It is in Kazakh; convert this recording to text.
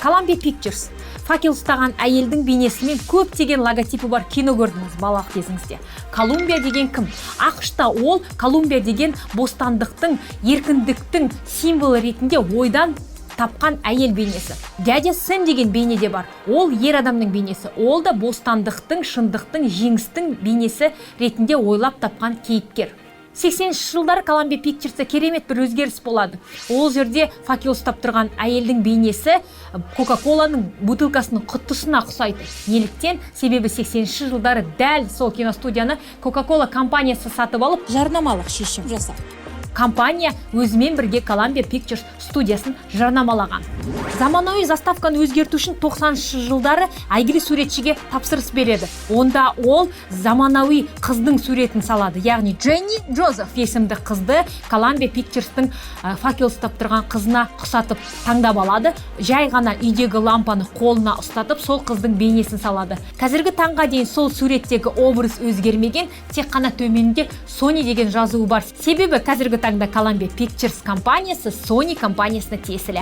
Columbia Pictures факел ұстаған әйелдің бейнесімен көптеген логотипі бар кино көрдіңіз балалық кезіңізде. Колумбия деген кім? ақш-та ол Колумбия деген бостандықтың, еркіндіктің символы ретінде ойдан тапқан әйел бейнесі. Дядя Сэм деген бейне де бар. Ол ер адамның бейнесі. Ол да бостандықтың, шындықтың, жеңістің бейнесі ретінде ойлап тапқан кейіпкер. 80-ші жылдары Columbia Pictures'та керемет бір өзгеріс болады. Ол жерде факел ұстап тұрған әйелдің бейнесі Coca-Cola'ның бутылкасының құтысына ұқсайды. Неліктен? Себебі 80-ші жылдары дәл сол киностудияны Coca-Cola компаниясы сатып алып, жарнамалық шешім жасап. Компания өзімен бірге Columbia Pictures студиясын жарнамалаған. Заманауи заставканы өзгерту үшін 90-шы жылдары әйгілі суретшіге тапсырыс береді. Онда ол заманауи қыздың суретін салады. Яғни Дженни Джозеф есімді қызды Columbia Pictures'тың факел ұстап тұрған қызына ұқсатып таңдап алады. Жай ғана үйдегі лампаны қолына ұстатып, сол қыздың бейнесін салады. Қазіргі таңға дейін сол суреттегі образ өзгермеген, тек қана төменінде Sony деген жазуы бар. Себебі қазіргі таңда Columbia Pictures компаниясы Sony компаниясына тиесілі.